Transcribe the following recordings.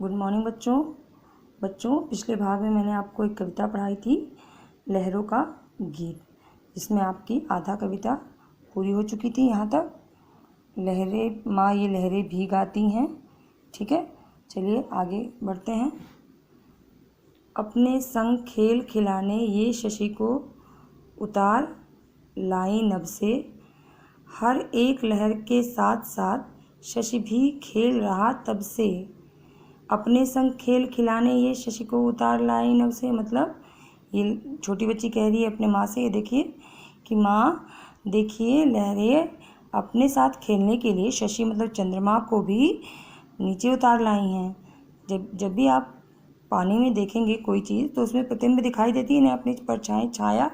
Good morning बच्चों पिछले भाग में मैंने आपको एक कविता पढ़ाई थी, लहरों का गीत, जिसमें आपकी आधा कविता पूरी हो चुकी थी। यहाँ तक लहरें माँ ये लहरें भी गाती हैं। ठीक है, चलिए आगे बढ़ते हैं। अपने संग खेल खिलाने ये शशि को उतार लाई नभ से, हर एक लहर के साथ साथ शशि भी खेल रहा तब से। अपने संग खेल खिलाने ये शशि को उतार लाई नभ से, मतलब ये छोटी बच्ची कह रही है अपने माँ से, ये देखिए कि माँ देखिए लहरें अपने साथ खेलने के लिए शशि मतलब चंद्रमा को भी नीचे उतार लाई हैं। जब भी आप पानी में देखेंगे कोई चीज़ तो उसमें प्रतिबिंब दिखाई देती है ना, अपनी परछाई छाया।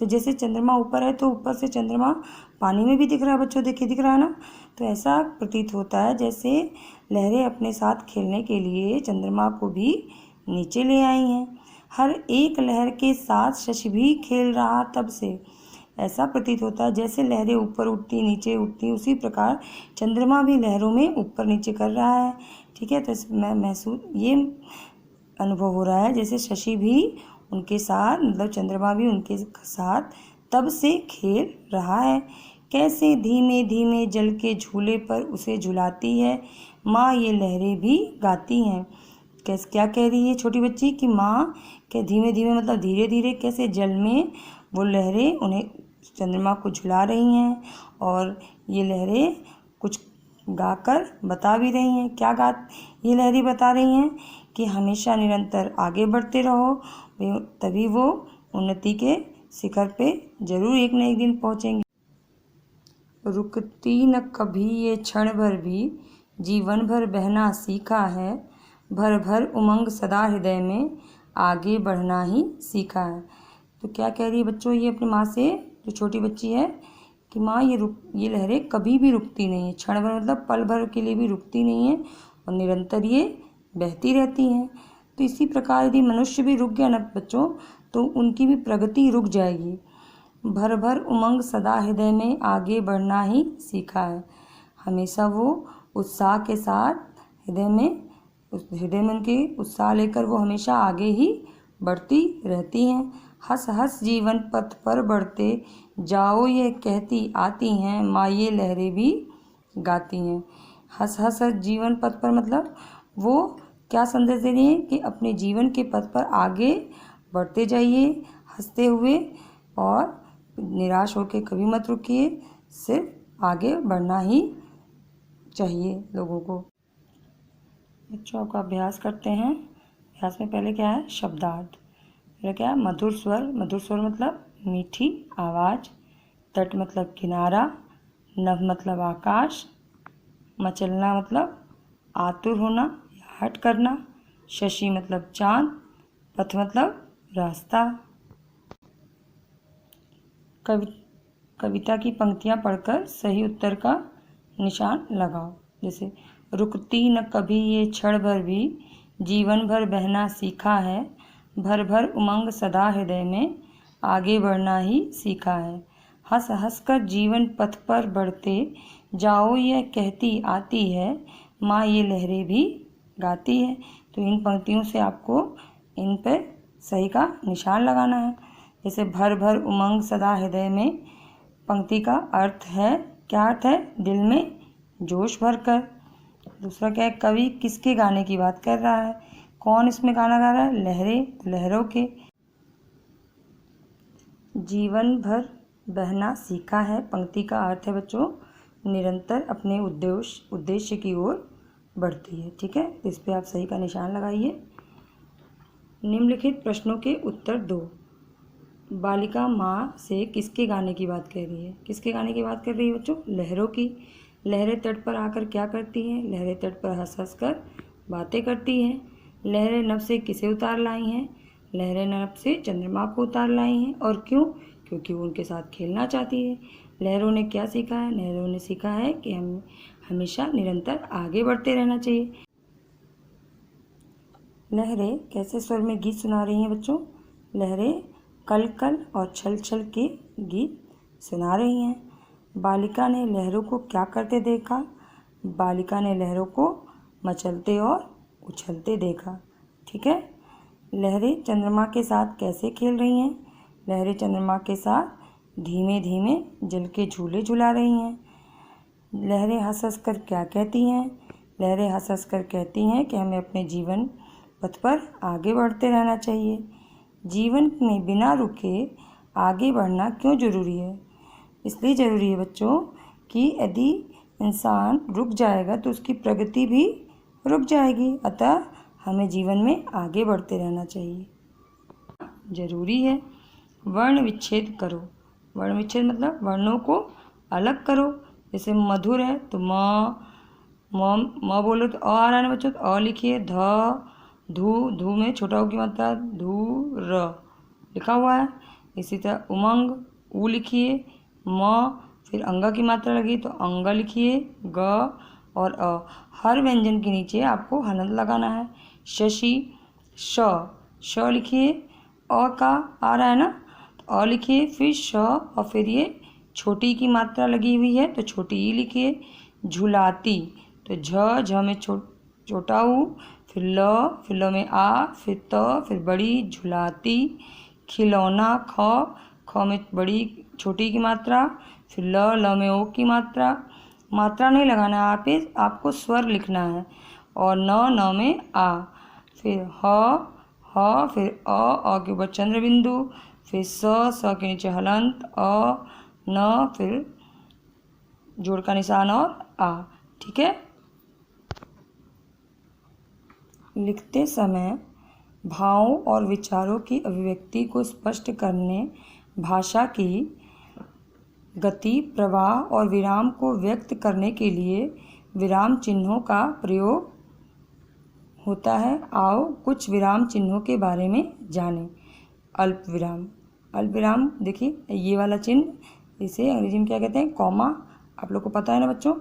तो जैसे चंद्रमा ऊपर है तो ऊपर से चंद्रमा पानी में भी दिख रहा है बच्चों, देखिए दिख रहा है ना। तो ऐसा प्रतीत होता है जैसे लहरें अपने साथ खेलने के लिए चंद्रमा को भी नीचे ले आई हैं। हर एक लहर के साथ शशि भी खेल रहा तब से। ऐसा प्रतीत होता है जैसे लहरें ऊपर उठती नीचे उठती, उसी प्रकार चंद्रमा भी लहरों में ऊपर नीचे कर रहा है। ठीक है, तो इसमें महसूस ये अनुभव हो रहा है जैसे शशि भी उनके साथ मतलब चंद्रमा भी उनके साथ तब से खेल रहा है। कैसे धीमे धीमे जल के झूले पर उसे झुलाती है माँ ये लहरें भी गाती हैं। कैसे क्या कह रही है छोटी बच्ची कि माँ के धीमे धीमे मतलब धीरे धीरे कैसे जल में वो लहरें उन्हें चंद्रमा को झुला रही हैं, और ये लहरें कुछ गाकर बता भी रही हैं। क्या ये लहरें बता रही हैं कि हमेशा निरंतर आगे बढ़ते रहो, तभी वो उन्नति के शिखर पे जरूर एक न एक दिन पहुँचेंगे। रुकती न कभी ये क्षण भर भी, जीवन भर बहना सीखा है, भर भर उमंग सदा हृदय में, आगे बढ़ना ही सीखा है। तो क्या कह रही है बच्चों ये अपनी माँ से, जो छोटी बच्ची है, कि माँ ये लहरें कभी भी रुकती नहीं है, क्षण भर मतलब पल भर के लिए भी रुकती नहीं है, और निरंतर ये बहती रहती हैं। तो इसी प्रकार यदि मनुष्य भी रुक गया ना बच्चों तो उनकी भी प्रगति रुक जाएगी। भर भर उमंग सदा हृदय में, आगे बढ़ना ही सीखा है। हमेशा वो उत्साह के साथ हृदय में उनके उत्साह लेकर वो हमेशा आगे ही बढ़ती रहती हैं। हंस हंस जीवन पथ पर बढ़ते जाओ ये कहती आती हैं माँ ये लहरें भी गाती हैं। हंस हंस जीवन पथ पर मतलब वो क्या संदेश दे रही हैं कि अपने जीवन के पथ पर आगे बढ़ते जाइए हंसते हुए, और निराश होकर कभी मत रुकिए, सिर्फ आगे बढ़ना ही चाहिए लोगों को। बच्चों का अभ्यास करते हैं। अभ्यास में पहले क्या है, शब्दार्थ। पहले क्या है, मधुर स्वर मतलब मीठी आवाज़, तट मतलब किनारा, नभ मतलब आकाश, मचलना मतलब आतुर होना या हट करना, शशि मतलब चाँद, पथ मतलब रास्ता। कविता की पंक्तियाँ पढ़कर सही उत्तर का निशान लगाओ। जैसे रुकती न कभी ये क्षण भर भी, जीवन भर बहना सीखा है, भर भर उमंग सदा हृदय में, आगे बढ़ना ही सीखा है। हंस हंस कर जीवन पथ पर बढ़ते जाओ ये कहती आती है माँ ये लहरें भी गाती है। तो इन पंक्तियों से आपको इन पर सही का निशान लगाना है। जैसे भर भर उमंग सदा हृदय में, पंक्ति का अर्थ है, क्या अर्थ है, दिल में जोश भरकर। दूसरा क्या है, कवि किसके गाने की बात कर रहा है, कौन इसमें गाना गा रहा है, लहरों के। जीवन भर बहना सीखा है, पंक्ति का अर्थ है बच्चों निरंतर अपने उद्देश्य की ओर बढ़ती है। ठीक है, इस पे आप सही का निशान लगाइए। निम्नलिखित प्रश्नों के उत्तर दो। बालिका माँ से किसके गाने की बात कर रही है, किसके गाने की बात कर रही है बच्चों, लहरों की। लहरें तट पर आकर क्या करती हैं, लहरें तट पर हंस हंस कर बातें करती हैं। लहरें नभ से किसे उतार लाई हैं, लहरें नभ से चंद्रमा को उतार लाई हैं। और क्यों, क्योंकि वो उनके साथ खेलना चाहती है। लहरों ने क्या सीखा है, लहरों ने सीखा है कि हम हमेशा निरंतर आगे बढ़ते रहना चाहिए। लहरें कैसे स्वर में गीत सुना रही हैं बच्चों, लहरें कल कल और छल छल के गीत सुना रही हैं। बालिका ने लहरों को क्या करते देखा, बालिका ने लहरों को मचलते और उछलते देखा। ठीक है। लहरें चंद्रमा के साथ कैसे खेल रही हैं? लहरें चंद्रमा के साथ धीमे धीमे जल के झूले झुला रही हैं। लहरें हंस हंस कर क्या कहती हैं? लहरें हंस हंस कर कहती हैं कि हमें अपने जीवन पथ पर आगे बढ़ते रहना चाहिए। जीवन में बिना रुके आगे बढ़ना क्यों ज़रूरी है? इसलिए ज़रूरी है बच्चों कि यदि इंसान रुक जाएगा तो उसकी प्रगति भी रुक जाएगी। अतः हमें जीवन में आगे बढ़ते रहना चाहिए, ज़रूरी है। वर्ण विच्छेद करो। वर्ण विच्छेद मतलब वर्णों को अलग करो। जैसे मधुर है तो म बोलो तो आ रहा है ना बच्चों, तो अ लिखिए। ध धू में छोटा ऊ की मात्रा धू र लिखा हुआ है। इसी तरह उमंग ऊ लिखिए। म फिर अंगा की मात्रा लगी तो अंगा लिखिए। ग और अ, हर व्यंजन के नीचे आपको हलंत लगाना है। शशि श लिखिए। अ का आ रहा है ना, तो अ लिखिए, फिर श और फिर ये छोटी की मात्रा लगी हुई है तो छोटी ई लिखिए। झुलाती तो झ में छोटा ऊ, फिर ल में आ, फिर त, फिर बड़ी झुलाती। खिलौना ख में बड़ी छोटी की मात्रा, फिर ल में ओ की मात्रा नहीं लगाना है, आपको स्वर लिखना है। और न में आ, फिर ह, फिर अ के ऊपर चंद्र बिंदु, फिर स के नीचे हलंत, न, फिर जोड़ का निशान और आ। ठीक है। लिखते समय भावों और विचारों की अभिव्यक्ति को स्पष्ट करने भाषा की गति, प्रवाह और विराम को व्यक्त करने के लिए विराम चिन्हों का प्रयोग होता है। आओ कुछ विराम चिन्हों के बारे में जानें। अल्प विराम। अल्प विराम देखिए, ये वाला चिन्ह इसे अंग्रेजी में क्या कहते हैं? कॉमा। आप लोग को पता है ना बच्चों।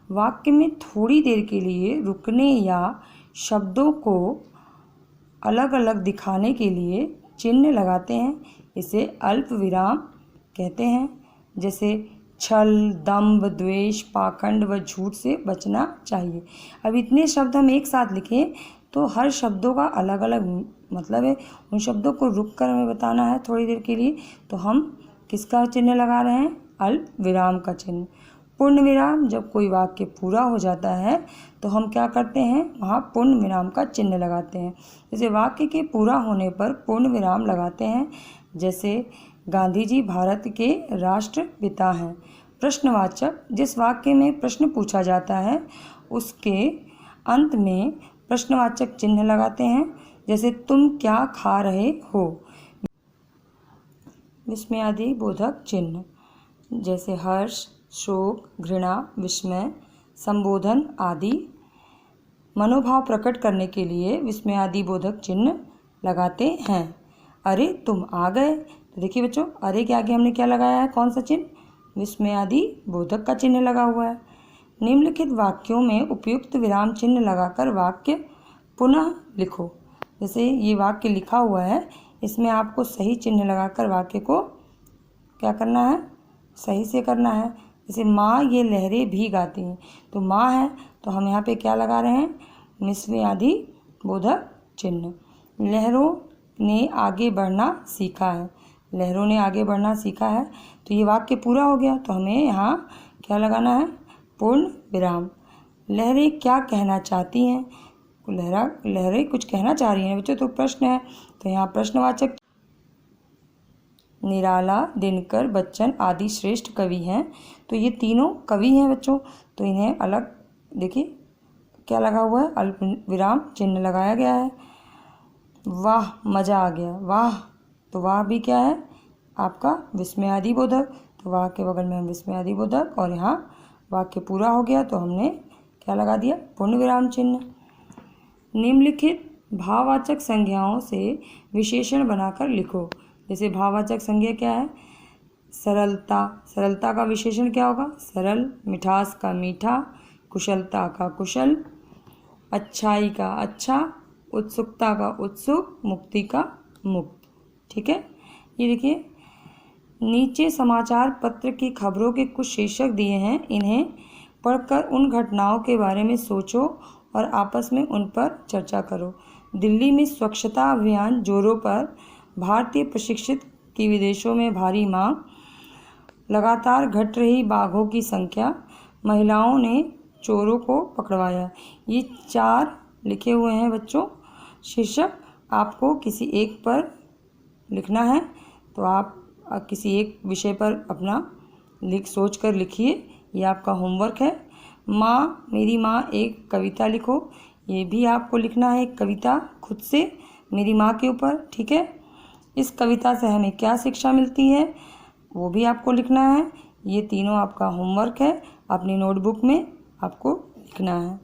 वाक्य में थोड़ी देर के लिए रुकने या शब्दों को अलग अलग दिखाने के लिए चिन्ह लगाते हैं, इसे अल्प विराम कहते हैं। जैसे छल, दंभ, द्वेष, पाखंड व झूठ से बचना चाहिए। अब इतने शब्द हम एक साथ लिखें तो हर शब्दों का अलग अलग मतलब है। उन शब्दों को रुक कर हमें बताना है थोड़ी देर के लिए, तो हम किसका चिन्ह लगा रहे हैं? अल्प विराम का चिन्ह। पूर्ण विराम, जब कोई वाक्य पूरा हो जाता है तो हम क्या करते हैं? वहाँ पूर्ण विराम का चिन्ह लगाते हैं। जैसे वाक्य के पूरा होने पर पूर्ण विराम लगाते हैं। जैसे गांधी जी भारत के राष्ट्रपिता हैं। प्रश्नवाचक, जिस वाक्य में प्रश्न पूछा जाता है उसके अंत में प्रश्नवाचक चिन्ह लगाते हैं। जैसे तुम क्या खा रहे हो? विस्मयादि बोधक चिन्ह, जैसे हर्ष, शोक, घृणा, विस्मय, संबोधन आदि मनोभाव प्रकट करने के लिए विस्मयादि बोधक चिन्ह लगाते हैं। अरे तुम आ गए, तो देखिए बच्चों, अरे के आगे हमने क्या लगाया है? कौन सा चिन्ह? विस्मयादि बोधक का चिन्ह लगा हुआ है। निम्नलिखित वाक्यों में उपयुक्त विराम चिन्ह लगाकर वाक्य पुनः लिखो। जैसे ये वाक्य लिखा हुआ है, इसमें आपको सही चिन्ह लगाकर वाक्य को क्या करना है? सही से करना है। जैसे माँ ये लहरें भी गाती हैं, तो माँ है तो हम यहाँ पे क्या लगा रहे हैं? विस्मयादि बोधक चिन्ह। लहरों ने आगे बढ़ना सीखा है। लहरों ने आगे बढ़ना सीखा है, तो ये वाक्य पूरा हो गया, तो हमें यहाँ क्या लगाना है? पूर्ण विराम। लहरें क्या कहना चाहती हैं? लहरें कुछ कहना चाह रही हैं बच्चों, तो प्रश्न है, तो यहाँ प्रश्नवाचक। निराला, दिनकर, बच्चन आदि श्रेष्ठ कवि हैं, तो ये तीनों कवि हैं बच्चों, तो इन्हें अलग देखिए क्या लगा हुआ है? अल्प विराम चिन्ह लगाया गया है। वाह मज़ा आ गया, वाह, तो वाह भी क्या है? आपका विस्मयादि बोधक, तो वाह के बगल में हम विस्मयादि बोधक, और यहाँ वाक्य पूरा हो गया तो हमने क्या लगा दिया? पूर्ण विराम चिन्ह। निम्नलिखित भाववाचक संज्ञाओं से विशेषण बनाकर लिखो। जैसे भाववाचक संज्ञा क्या है? सरलता, सरलता का विशेषण क्या होगा? सरल। मिठास का मीठा, कुशलता का कुशल, अच्छाई का अच्छा, उत्सुकता का उत्सुक, मुक्ति का मुक्त। ठीक है। ये देखिए, नीचे समाचार पत्र की खबरों के कुछ शीर्षक दिए हैं, इन्हें पढ़कर उन घटनाओं के बारे में सोचो और आपस में उन पर चर्चा करो। दिल्ली में स्वच्छता अभियान जोरों पर, भारतीय प्रशिक्षित की विदेशों में भारी मांग, लगातार घट रही बाघों की संख्या, महिलाओं ने चोरों को पकड़वाया। ये 4 लिखे हुए हैं बच्चों शीर्षक। आपको किसी एक पर लिखना है तो आप किसी एक विषय पर अपना सोच कर लिखिए। ये आपका होमवर्क है। माँ, मेरी माँ एक कविता लिखो। ये भी आपको लिखना है एक कविता खुद से मेरी माँ के ऊपर, ठीक है। इस कविता से हमें क्या शिक्षा मिलती है वो भी आपको लिखना है। ये तीनों आपका होमवर्क है, अपनी नोटबुक में आपको लिखना है।